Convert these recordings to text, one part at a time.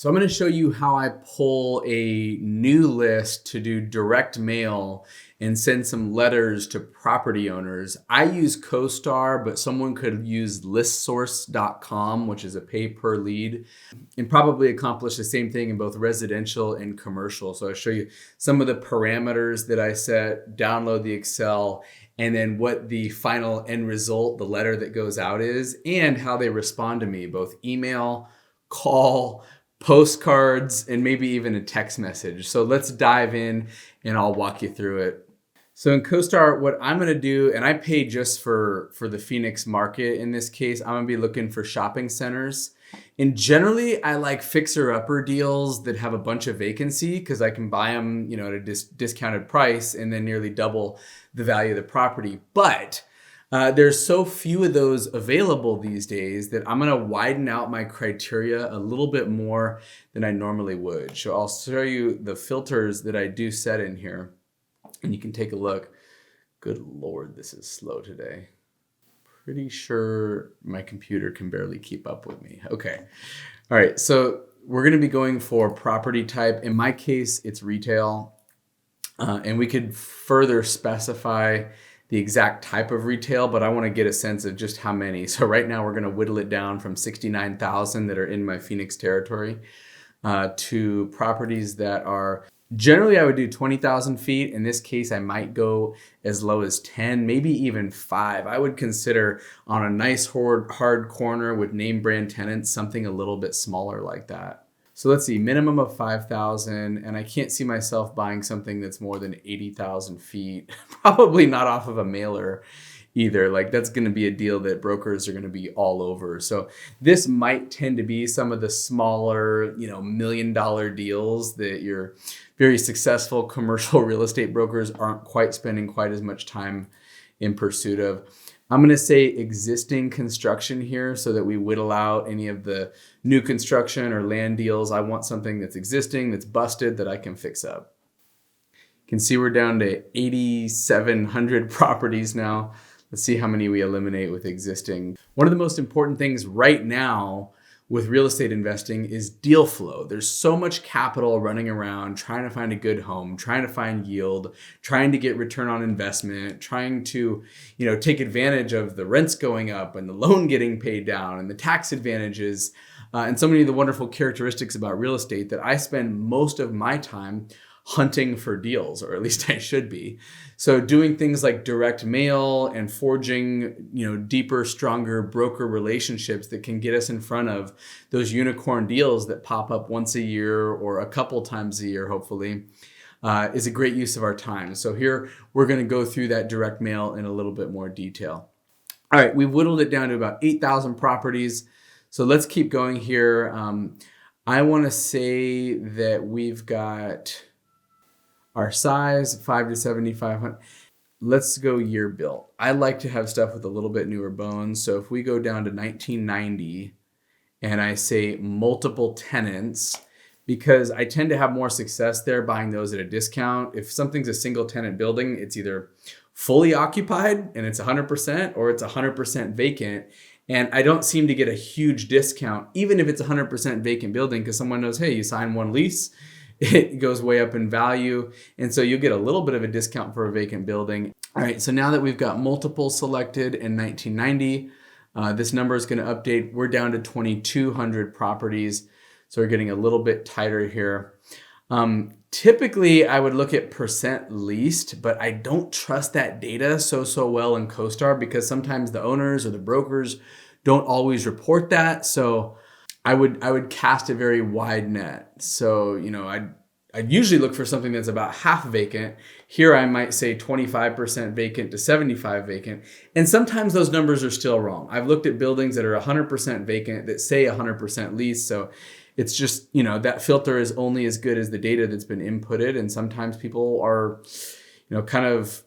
So I'm going to show you how I pull a new list to do direct mail and send some letters to property owners. I use CoStar, but someone could use listsource.com, which is a pay per lead, and probably accomplish the same thing in both residential and commercial. So I'll show you some of the parameters that I set, download the Excel, and then what the final end result, the letter that goes out is, and how they respond to me, both email, call, postcards, and maybe even a text message. So let's dive in and I'll walk you through it. So in CoStar, what I'm gonna do, and I pay just for the Phoenix market in this case, I'm gonna be looking for shopping centers. And generally, I like fixer-upper deals that have a bunch of vacancy because I can buy them, at a discounted price and then nearly double the value of the property. But there's so few of those available these days that I'm going to widen out my criteria a little bit more than I normally would. So I'll show you the filters that I do set in here, and you can take a look. Good Lord, this is slow today. Pretty sure my computer can barely keep up with me. Okay. All right. So we're going to be going for property type. In my case, it's retail. And we could further specify the exact type of retail, but I want to get a sense of just how many. So right now we're going to whittle it down from 69,000 that are in my Phoenix territory to properties that are generally I would do 20,000 feet. In this case, I might go as low as 10, maybe even 5. I would consider on a nice hard corner with name brand tenants, something a little bit smaller like that. So let's see, minimum of 5,000, and I can't see myself buying something that's more than 80,000 feet. Probably not off of a mailer either. Like that's going to be a deal that brokers are going to be all over. So this might tend to be some of the smaller, $1 million deals that your very successful commercial real estate brokers aren't quite spending quite as much time in pursuit of. I'm going to say existing construction here so that we whittle out any of the new construction or land deals. I want something that's existing, that's busted, that I can fix up. You can see we're down to 8,700 properties now. Let's see how many we eliminate with existing. One of the most important things right now with real estate investing is deal flow. There's so much capital running around trying to find a good home, trying to find yield, trying to get return on investment, trying to, take advantage of the rents going up and the loan getting paid down and the tax advantages and so many of the wonderful characteristics about real estate that I spend most of my time hunting for deals, or at least I should be. So doing things like direct mail and forging, deeper, stronger broker relationships that can get us in front of those unicorn deals that pop up once a year or a couple times a year, hopefully, is a great use of our time. So here we're going to go through that direct mail in a little bit more detail. All right, we've whittled it down to about 8,000 properties. So let's keep going here. I want to say that we've got our size, 5 to 7,500. Let's go year built. I like to have stuff with a little bit newer bones. So if we go down to 1990 and I say multiple tenants, because I tend to have more success there buying those at a discount. If something's a single tenant building, it's either fully occupied and it's 100% or it's 100% vacant. And I don't seem to get a huge discount, even if it's a 100% vacant building, because someone knows, hey, you sign one lease, it goes way up in value. And so you'll get a little bit of a discount for a vacant building. All right, so now that we've got multiple selected in 1990, this number is going to update. We're down to 2,200 properties. So we're getting a little bit tighter here. Typically, I would look at percent leased, but I don't trust that data so well in CoStar because sometimes the owners or the brokers don't always report that. So I would cast a very wide net. So, I'd usually look for something that's about half vacant. Here I might say 25% vacant to 75 vacant. And sometimes those numbers are still wrong. I've looked at buildings that are 100% vacant that say 100% leased. So it's just, that filter is only as good as the data that's been inputted. And sometimes people are, kind of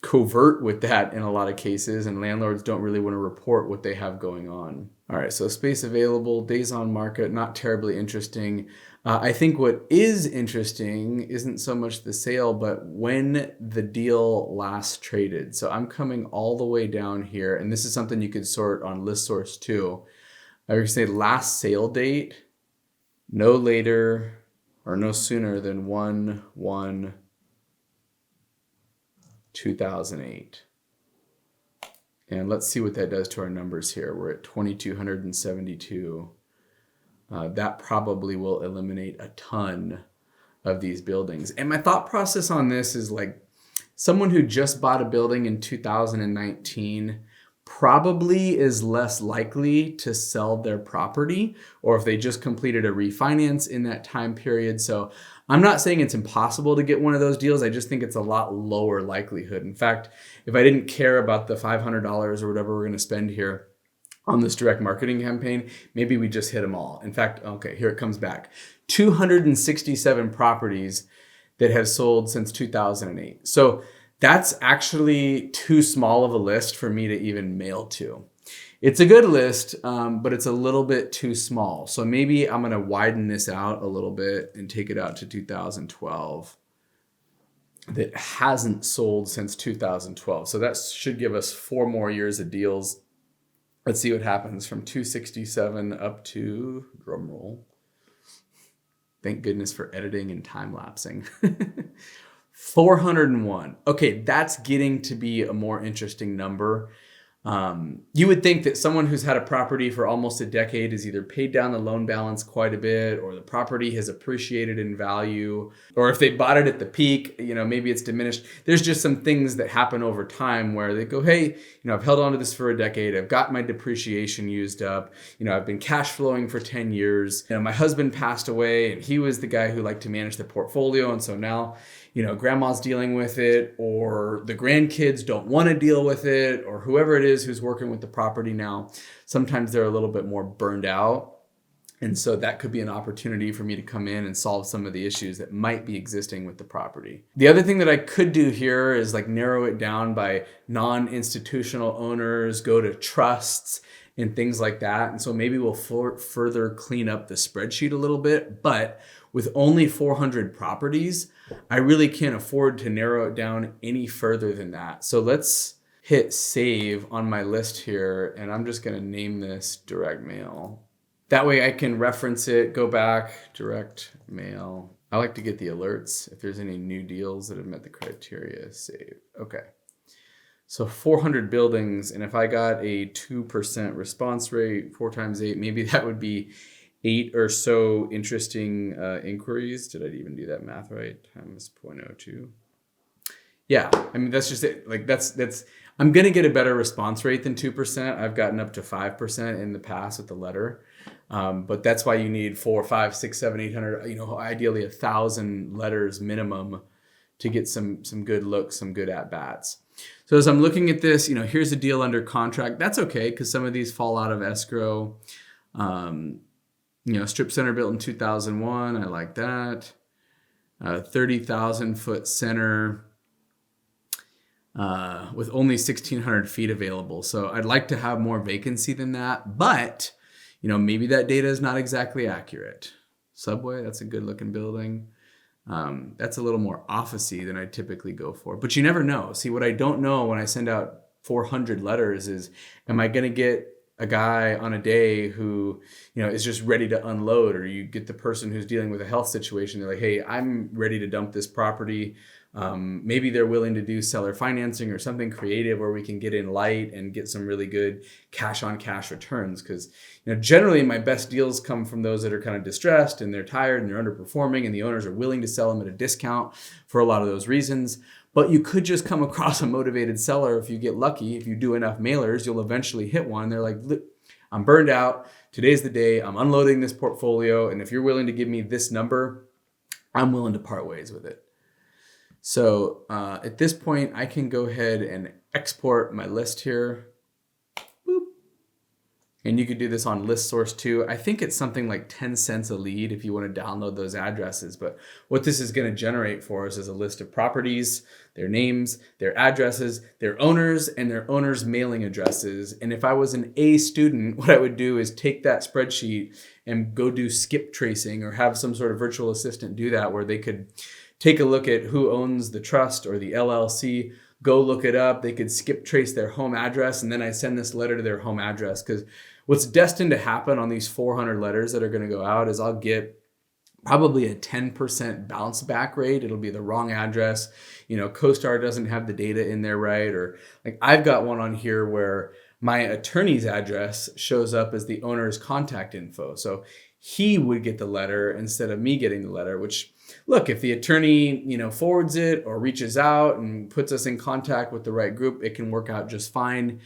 covert with that in a lot of cases, and landlords don't really want to report what they have going on. All right, so space available, days on market, not terribly interesting. I think what is interesting isn't so much the sale, but when the deal last traded. So I'm coming all the way down here, and this is something you could sort on list source too. I would say last sale date. no later or no sooner than 1/1/2008. And let's see what that does to our numbers here. We're at 2,272. That probably will eliminate a ton of these buildings. And my thought process on this is like someone who just bought a building in 2019 probably is less likely to sell their property, or if they just completed a refinance in that time period. So I'm not saying it's impossible to get one of those deals. I just think it's a lot lower likelihood. In fact, if I didn't care about the $500 or whatever we're going to spend here on this direct marketing campaign, maybe we just hit them all. In fact, okay, here it comes back. 267 properties that have sold since 2008. So that's actually too small of a list for me to even mail to. It's a good list, but it's a little bit too small. So maybe I'm going to widen this out a little bit and take it out to 2012. That hasn't sold since 2012. So that should give us 4 more years of deals. Let's see what happens from 267 up to, drum roll. Thank goodness for editing and time lapsing. 401. Okay, that's getting to be a more interesting number. You would think that someone who's had a property for almost a decade has either paid down the loan balance quite a bit, or the property has appreciated in value, or if they bought it at the peak, maybe it's diminished. There's just some things that happen over time where they go, hey, I've held on to this for a decade. I've got my depreciation used up. I've been cash flowing for 10 years. My husband passed away and he was the guy who liked to manage the portfolio. And so now, grandma's dealing with it, or the grandkids don't want to deal with it, or whoever it is who's working with the property now, sometimes they're a little bit more burned out. And so that could be an opportunity for me to come in and solve some of the issues that might be existing with the property. The other thing that I could do here is like narrow it down by non-institutional owners, go to trusts and things like that. And so maybe we'll further clean up the spreadsheet a little bit, but with only 400 properties, I really can't afford to narrow it down any further than that. So let's hit save on my list here, and I'm just gonna name this direct mail. That way I can reference it, go back, direct mail. I like to get the alerts if there's any new deals that have met the criteria, save. Okay. So 400 buildings, and if I got a 2% response rate, 4 times 8, maybe that would be 8 or so interesting inquiries. Did I even do that math right? Times 0.02. Yeah, I mean, that's just it. Like that's I'm gonna get a better response rate than 2%. I've gotten up to 5% in the past with the letter. But that's why you need 4, 5, 6, 7, 800, ideally 1,000 letters minimum to get some good looks, some good at-bats. So as I'm looking at this, here's a deal under contract. That's okay, because some of these fall out of escrow. Strip center built in 2001. I like that. 30,000 foot center with only 1,600 feet available. So I'd like to have more vacancy than that, but maybe that data is not exactly accurate. Subway, that's a good looking building. That's a little more office-y than I typically go for, but you never know. See, what I don't know when I send out 400 letters is, am I going to get a guy on a day who, is just ready to unload, or you get the person who's dealing with a health situation. They're like, hey, I'm ready to dump this property. Maybe they're willing to do seller financing or something creative where we can get in light and get some really good cash on cash returns. Because generally my best deals come from those that are kind of distressed and they're tired and they're underperforming and the owners are willing to sell them at a discount for a lot of those reasons. But you could just come across a motivated seller if you get lucky. If you do enough mailers, you'll eventually hit one. They're like, look, I'm burned out. Today's the day. I'm unloading this portfolio. And if you're willing to give me this number, I'm willing to part ways with it. So at this point, I can go ahead and export my list here. Boop. And you could do this on list source too. I think it's something like 10 cents a lead if you want to download those addresses. But what this is going to generate for us is a list of properties, their names, their addresses, their owners, and their owners' mailing addresses. And if I was an A student, what I would do is take that spreadsheet and go do skip tracing, or have some sort of virtual assistant do that, where they could take a look at who owns the trust or the LLC, go look it up. They could skip trace their home address, and then I send this letter to their home address. Because what's destined to happen on these 400 letters that are going to go out is I'll get probably a 10% bounce back rate. It'll be the wrong address. CoStar doesn't have the data in there right. Or like I've got one on here where my attorney's address shows up as the owner's contact info. So he would get the letter instead of me getting the letter, which look, if the attorney, forwards it or reaches out and puts us in contact with the right group, it can work out just fine.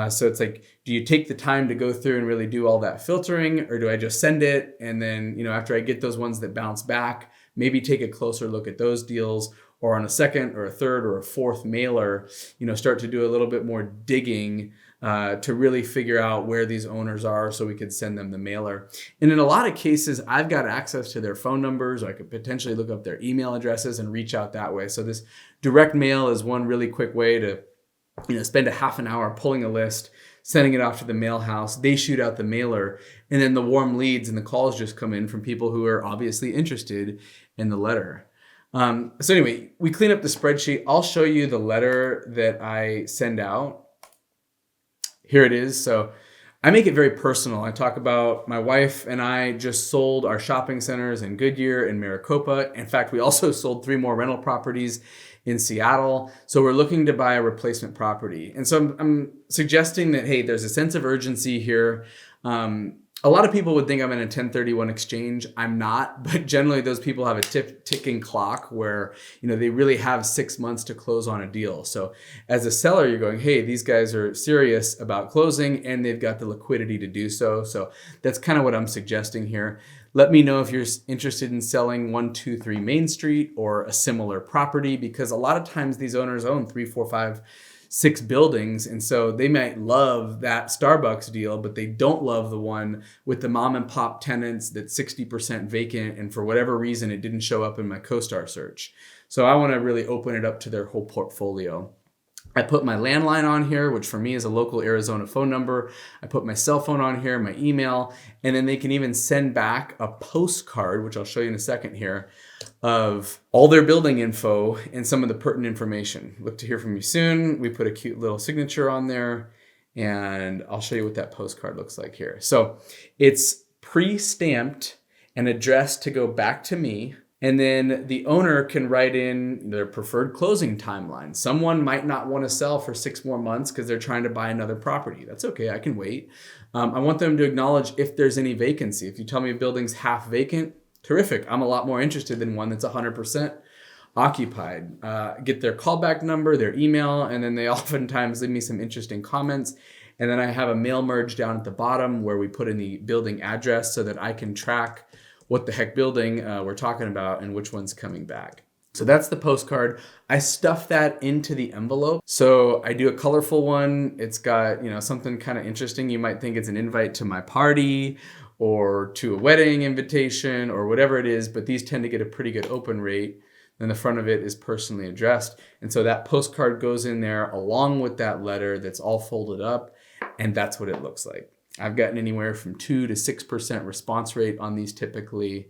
So it's like, do you take the time to go through and really do all that filtering, or do I just send it? And then, after I get those ones that bounce back, maybe take a closer look at those deals, or on a second or a third or a fourth mailer, start to do a little bit more digging to really figure out where these owners are so we could send them the mailer. And in a lot of cases, I've got access to their phone numbers. I could potentially look up their email addresses and reach out that way. So this direct mail is one really quick way to spend a half an hour pulling a list, sending it off to the mail house. They shoot out the mailer, and then the warm leads and the calls just come in from people who are obviously interested in the letter. So anyway, we clean up the spreadsheet. I'll show you the letter that I send out. Here it is. So I make it very personal. I talk about my wife and I just sold our shopping centers in Goodyear and Maricopa. In fact, we also sold 3 more rental properties in Seattle. So we're looking to buy a replacement property. And so I'm suggesting that, hey, there's a sense of urgency here. A lot of people would think I'm in a 1031 exchange. I'm not, but generally those people have a ticking clock where, they really have 6 months to close on a deal. So as a seller, you're going, hey, these guys are serious about closing and they've got the liquidity to do so. So that's kind of what I'm suggesting here. Let me know if you're interested in selling 123 Main Street or a similar property, because a lot of times these owners own 3, 4, 5, 6 buildings. And so they might love that Starbucks deal, but they don't love the one with the mom and pop tenants that's 60% vacant. And for whatever reason, it didn't show up in my CoStar search. So I want to really open it up to their whole portfolio. I put my landline on here, which for me is a local Arizona phone number. I put my cell phone on here, my email, and then they can even send back a postcard, which I'll show you in a second here, of all their building info and some of the pertinent information. Look to hear from you soon. We put a cute little signature on there, and I'll show you what that postcard looks like here. So it's pre-stamped and addressed to go back to me. And then the owner can write in their preferred closing timeline. Someone might not want to sell for 6 more months because they're trying to buy another property. That's okay, I can wait. I want them to acknowledge if there's any vacancy. If you tell me a building's half vacant, terrific. I'm a lot more interested than one that's 100% occupied. Get their callback number, their email, and then they oftentimes leave me some interesting comments. And then I have a mail merge down at the bottom where we put in the building address so that I can track what the heck building we're talking about and which one's coming back. So that's the postcard. I stuff that into the envelope. So I do a colorful one. It's got, something kind of interesting. You might think it's an invite to my party or to a wedding invitation or whatever it is, but these tend to get a pretty good open rate. Then the front of it is personally addressed. And so that postcard goes in there along with that letter that's all folded up, and that's what it looks like. I've gotten anywhere from 2 to 6% response rate on these typically.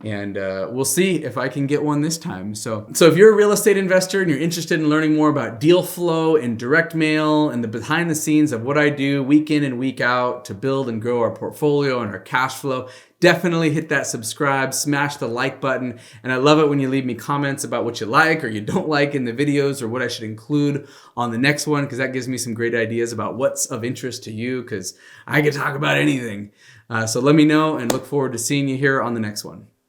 And we'll see if I can get one this time. So if you're a real estate investor and you're interested in learning more about deal flow and direct mail and the behind the scenes of what I do week in and week out to build and grow our portfolio and our cash flow, definitely hit that subscribe, smash the like button. And I love it when you leave me comments about what you like or you don't like in the videos or what I should include on the next one, because that gives me some great ideas about what's of interest to you, because I can talk about anything. So let me know and look forward to seeing you here on the next one.